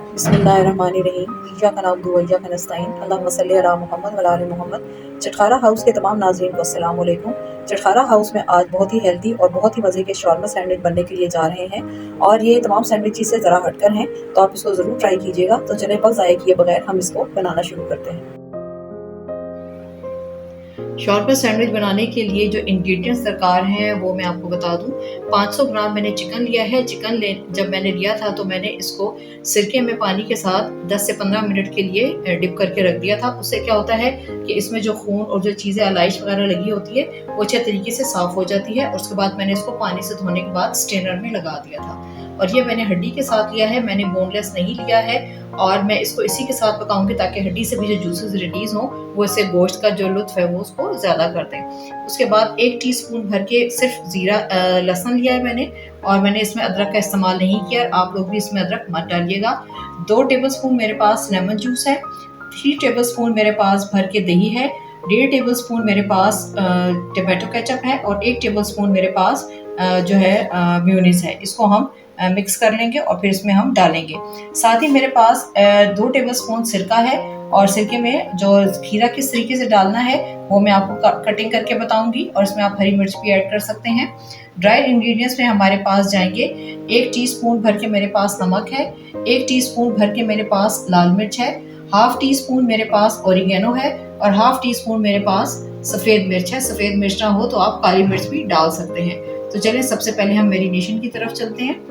बिस्मिल्लाहिर्रहमानिर्रहीम। इय्याका नअबुदु व इय्याका नस्तईन। अल्लाहुम्मा सल्लि अला मुहम्मद व अला आलि मुहम्मद। चटखारा हाउस के तमाम नाज़रीन को अस्सलाम वालेकुम। चटखारा हाउस में आज बहुत ही हेल्दी और बहुत ही मज़े के शॉर्मा सैंडविच बनने के लिए जा रहे हैं, और ये तमाम सैंडविच से ज़रा हटकर हैं, तो आप इसको ज़रूर ट्राई कीजिएगा। तो चलें वक्त ज़ाया किए बगैर हम इसको बनाना शुरू करते हैं। शॉर्मा सैंडविच बनाने के लिए जो इंग्रेडिएंट्स दरकार हैं वो मैं आपको बता दूं। 500 ग्राम मैंने चिकन लिया है। जब मैंने लिया था तो मैंने इसको सिरके में पानी के साथ 10 से 15 मिनट के लिए डिप करके रख दिया था। उससे क्या होता है कि इसमें जो खून और जो चीज़ें अलाइश वगैरह लगी होती है वो अच्छे तरीके से साफ़ हो जाती है। और उसके बाद मैंने इसको पानी से धोने के बाद स्ट्रेनर में लगा दिया था। और ये मैंने हड्डी के साथ लिया है, मैंने बोनलेस नहीं लिया है। और मैं इसको इसी के साथ पकाऊंगी ताकि हड्डी से भी जो जूसेस रिलीज हों वो इससे गोश्त का जो लुत्फ है वो उसको ज़्यादा कर दें। उसके बाद 1 टीस्पून भर के सिर्फ ज़ीरा लहसुन लिया है मैंने, और मैंने इसमें अदरक का इस्तेमाल नहीं किया। आप लोग भी इसमें अदरक मत डालिएगा। 2 टेबलस्पून मेरे पास लेमन जूस है। 3 टेबलस्पून मेरे पास भर के दही है। 1.5 टेबलस्पून मेरे पास टमाटो केचप है, और 1 टेबलस्पून मेरे पास जो है मेयोनीज है। इसको हम मिक्स कर लेंगे और फिर इसमें हम डालेंगे। साथ ही मेरे पास 2 टेबलस्पून सिरका है, और सिरके में जो खीरा किस तरीके से डालना है वो मैं आपको कटिंग करके बताऊंगी, और इसमें आप हरी मिर्च भी ऐड कर सकते हैं। ड्राई इंग्रेडिएंट्स में हमारे पास जाएंगे 1 टीस्पून भर के मेरे पास नमक है, 1 टीस्पून भर के मेरे पास लाल मिर्च है, हाफ टी स्पून मेरे पास ओरिगेनो है, और हाफ टी स्पून मेरे पास सफ़ेद मिर्च है। सफ़ेद मिर्च ना हो तो आप काली मिर्च भी डाल सकते हैं। तो चलिए सबसे पहले हम मैरिनेशन की तरफ चलते हैं।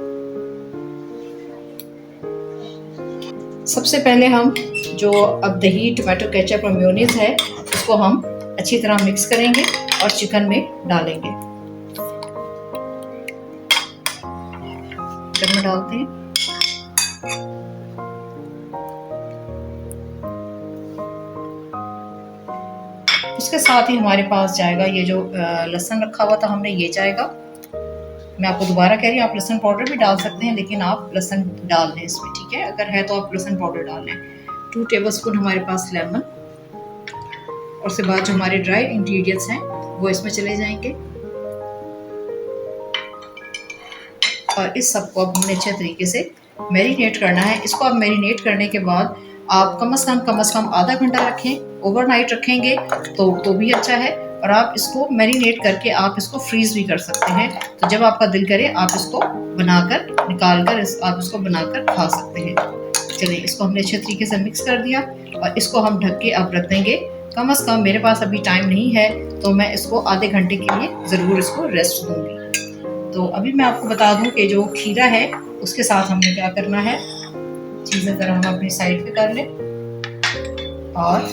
सबसे पहले हम जो अब दही, टमाटो केचप और मेयोनीज है उसको हम अच्छी तरह मिक्स करेंगे और चिकन में डालेंगे। चिकन में डालते हैं। उसके साथ ही हमारे पास जाएगा ये जो लहसुन रखा हुआ था हमने, ये जाएगा। मैं आपको दोबारा कह रही हूँ, आप लहसुन पाउडर भी डाल सकते हैं, लेकिन आप लहसुन डाल लें इसमें, ठीक है? अगर है तो आप लहसुन पाउडर डाल लें। 2 टेबलस्पून हमारे पास लेमन, और उसके बाद जो हमारे ड्राई इंग्रेडिएंट्स हैं वो इसमें चले जाएंगे। और इस सबको अब हमने अच्छे तरीके से मैरिनेट करना है। इसको अब मैरिनेट करने के बाद आप कम से कम आधा घंटा रखें। ओवरनाइट रखेंगे तो भी अच्छा है, और आप इसको मैरिनेट करके आप इसको फ्रीज भी कर सकते हैं। तो जब आपका दिल करे आप इसको बनाकर निकाल कर आप इसको बनाकर खा सकते हैं। चलिए, इसको हमने अच्छे तरीके से मिक्स कर दिया, और इसको हम ढक के अब रख देंगे। कम से कम मेरे पास अभी टाइम नहीं है तो मैं इसको आधे घंटे के लिए ज़रूर इसको रेस्ट दूंगी। तो अभी मैं आपको बता दूं कि जो खीरा है उसके साथ हमने क्या करना है। चीज़ें ज़रा हम अपनी साइड पे कर लें, और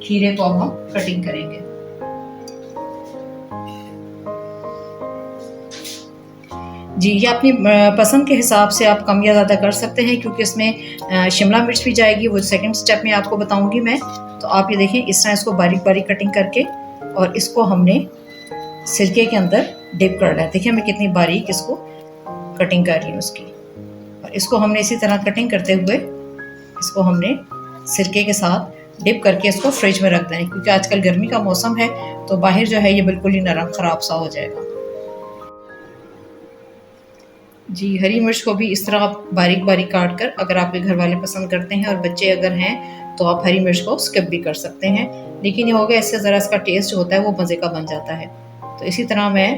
खीरे को अब हम कटिंग करेंगे। जी, ये अपनी पसंद के हिसाब से आप कम या ज़्यादा कर सकते हैं, क्योंकि इसमें शिमला मिर्च भी जाएगी, वो सेकंड स्टेप में आपको बताऊंगी मैं। तो आप ये देखें, इस तरह इसको बारीक बारीक कटिंग करके, और इसको हमने सिरके के अंदर डिप करना है। देखिए मैं कितनी बारीक इसको कटिंग कर रही हूँ उसकी। और इसको हमने इसी तरह कटिंग करते हुए इसको हमने सिरके के साथ डिप करके इसको फ्रिज में रख दें, क्योंकि आजकल गर्मी का मौसम है तो बाहर जो है ये बिल्कुल ही नरम ख़राब सा हो जाएगा। जी, हरी मिर्च को भी इस तरह आप बारीक बारीक काट कर, अगर आपके घर वाले पसंद करते हैं और बच्चे अगर हैं तो आप हरी मिर्च को स्किप भी कर सकते हैं, लेकिन ये होगा इससे ज़रा इसका टेस्ट होता है वो मज़े का बन जाता है। तो इसी तरह मैं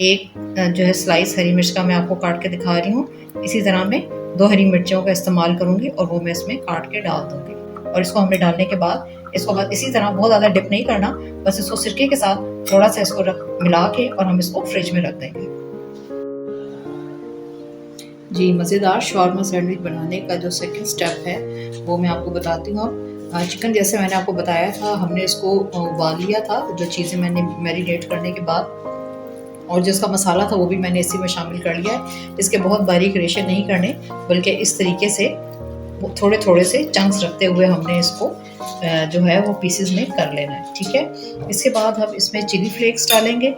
एक जो है स्लाइस हरी मिर्च का मैं आपको काट के दिखा रही हूँ। इसी तरह मैं 2 हरी मिर्चों का इस्तेमाल करूँगी और वो मैं इसमें काट के डाल दूँगी। और इसको हमने डालने के बाद इसको बस इसी तरह बहुत ज़्यादा डिप नहीं करना, बस इसको सिरके के साथ थोड़ा सा इसको मिला के और हम इसको फ्रिज में रख देंगे। जी, मज़ेदार शॉर्मा सैंडविच बनाने का जो सेकंड स्टेप है वो मैं आपको बताती हूँ। चिकन जैसे मैंने आपको बताया था, हमने इसको उबाल लिया था, जो चीज़ें मैंने मैरिनेट करने के बाद, और जिसका मसाला था वो भी मैंने इसी में शामिल कर लिया है। इसके बहुत बारीक रेशे नहीं करने, बल्कि इस तरीके से थोड़े थोड़े से चंक्स रखते हुए हमने इसको जो है वो पीसेस में कर लेना है, ठीक है? इसके बाद हम इसमें चिली फ्लेक्स डालेंगे,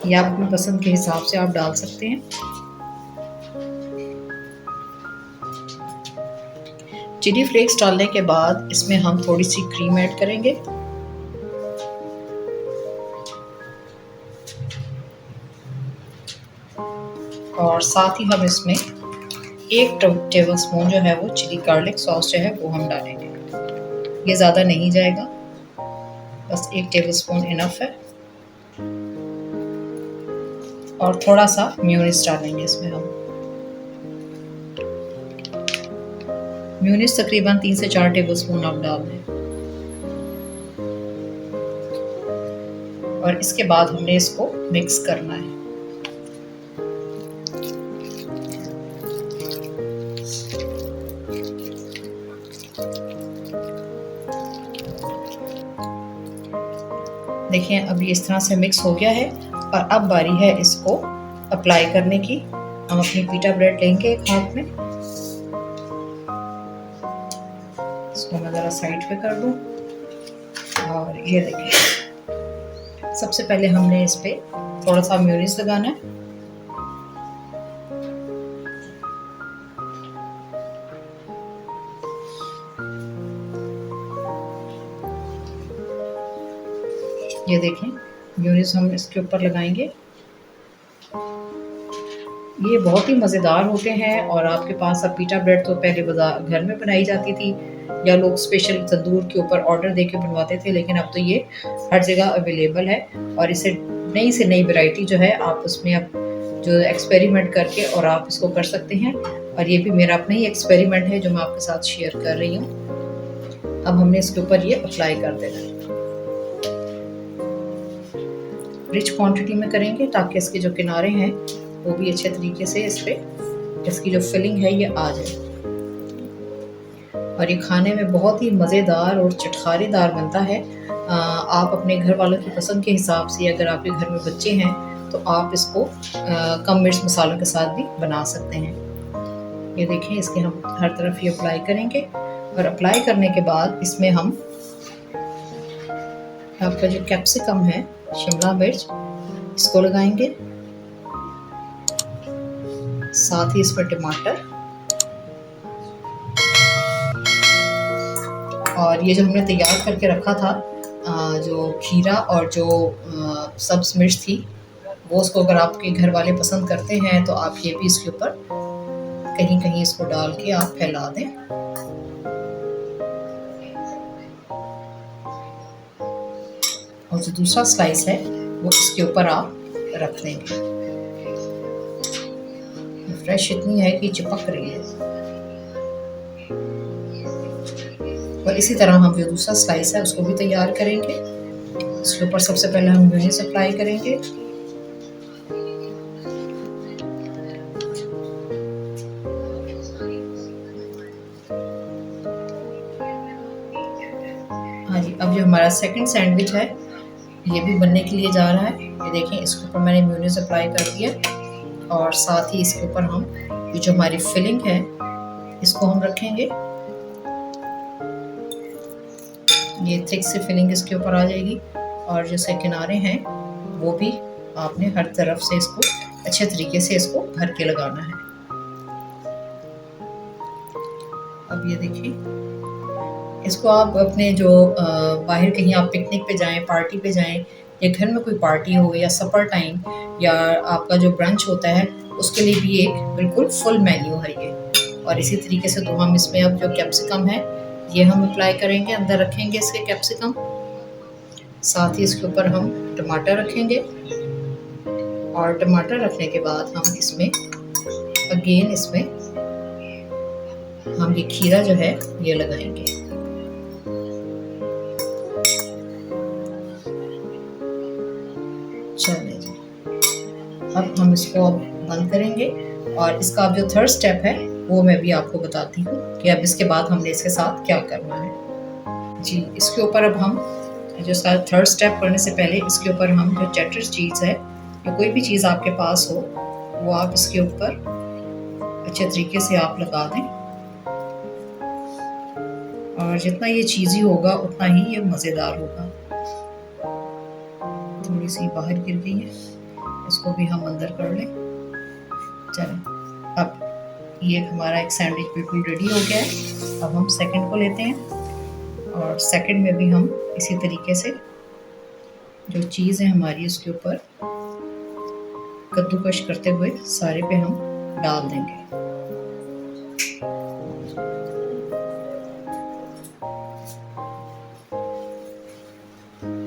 या आप अपनी पसंद के हिसाब से आप डाल सकते हैं। चिली फ्लेक्स डालने के बाद इसमें हम थोड़ी सी क्रीम ऐड करेंगे, और साथ ही हम इसमें 1 टेबल स्पून जो है वो चिली गार्लिक सॉस जो है वो हम डालेंगे। ये ज़्यादा नहीं जाएगा, बस 1 टेबल स्पून इनफ है। और थोड़ा सा मेयोनीज डालेंगे इसमें हम। मेयोनीज तकरीबन 3 से 4 टेबल स्पून आप डाल दें। और इसके बाद हमने इसको मिक्स करना है। देखिए अब ये इस तरह से मिक्स हो गया है और अब बारी है इसको अप्लाई करने की। हम अपनी पीटा ब्रेड लेंगे एक हाथ में, इसको मैं ज़रा साइड पे कर दूं। और ये देखिए सबसे पहले हमने इस पे थोड़ा सा मेयोनीज लगाना है। ये देखें मेयोनीज हम इसके ऊपर लगाएंगे। ये बहुत ही मज़ेदार होते हैं। और आपके पास अब पीटा ब्रेड तो पहले बाजार घर में बनाई जाती थी या लोग स्पेशल तंदूर के ऊपर ऑर्डर दे के बनवाते थे, लेकिन अब तो ये हर जगह अवेलेबल है। और इसे नई से नई वैरायटी जो है आप उसमें अब जो एक्सपेरिमेंट करके और आप इसको कर सकते हैं। और ये भी मेरा अपना ही एक्सपेरिमेंट है जो मैं आपके साथ शेयर कर रही हूँ। अब हमने इसके ऊपर ये अप्लाई कर देना है। रिच क्वांटिटी में करेंगे ताकि इसके जो किनारे हैं वो भी अच्छे तरीके से इस पे इसकी जो फिलिंग है ये आ जाए। और ये खाने में बहुत ही मज़ेदार और चटखारेदार बनता है। आप अपने घर वालों की पसंद के हिसाब से, अगर आपके घर में बच्चे हैं तो आप इसको कम मिर्च मसालों के साथ भी बना सकते हैं। ये देखें इसके हम हर तरफ ये अप्लाई करेंगे। और अप्लाई करने के बाद इसमें हम आपका जो कैप्सिकम है, शिमला मिर्च, इसको लगाएंगे। साथ ही इसमें टमाटर और ये जो हमने तैयार करके रखा था जो खीरा और जो सब्ज मिर्च थी वो, उसको अगर आपके घर वाले पसंद करते हैं तो आप ये भी इसके ऊपर कहीं कहीं इसको डाल के आप फैला दें। और जो दूसरा स्लाइस है वो इसके ऊपर आप रख देंगे। फ्रेश इतनी है कि चिपक रही है। और इसी तरह हम जो दूसरा स्लाइस है उसको भी तैयार करेंगे। इसके ऊपर सबसे पहले हम मेयोनीज अप्लाई करेंगे। हाँ जी, अब जो हमारा सेकंड सैंडविच है ये भी बनने के लिए जा रहा है। ये देखें इसके ऊपर मैंने मेयोनीज अप्लाई कर दिया और साथ ही इसके ऊपर हम ये जो हमारी फिलिंग है इसको हम रखेंगे। ये थिक सी फिलिंग इसके ऊपर आ जाएगी। और जैसे किनारे हैं वो भी आपने हर तरफ से इसको अच्छे तरीके से इसको भर के लगाना है। अब ये देखिए इसको आप अपने जो बाहर कहीं आप पिकनिक पे जाएं, पार्टी पे जाएं, या घर में कोई पार्टी हो या सफ़र टाइम या आपका जो ब्रंच होता है उसके लिए भी एक बिल्कुल फुल मेन्यू है ये। और इसी तरीके से तो हम इसमें अब जो कैप्सिकम है ये हम अप्लाई करेंगे, अंदर रखेंगे इसके कैप्सिकम। साथ ही इसके ऊपर हम टमाटर रखेंगे और टमाटर रखने के बाद हम इसमें अगेन इसमें हम ये खीरा जो है ये लगाएंगे। चलिए जी, अब हम इसको बंद करेंगे। और इसका अब जो थर्ड स्टेप है वो मैं भी आपको बताती हूँ कि अब इसके बाद हमने इसके साथ क्या करना है। जी, इसके ऊपर अब हम जो थर्ड स्टेप करने से पहले इसके ऊपर हम जो चेडर चीज़ है या कोई भी चीज़ आपके पास हो वो आप इसके ऊपर अच्छे तरीके से आप लगा दें। और जितना ये चीज़ी होगा उतना ही ये मज़ेदार होगा। थोड़ी सी बाहर गिर गई है, इसको भी हम अंदर कर लें। चलें, अब ये हमारा एक सैंडविच बिल्कुल रेडी हो गया है। अब हम सेकंड को लेते हैं और सेकंड में भी हम इसी तरीके से जो चीज़ है हमारी उसके ऊपर कद्दूकश करते हुए सारे पे हम डाल देंगे।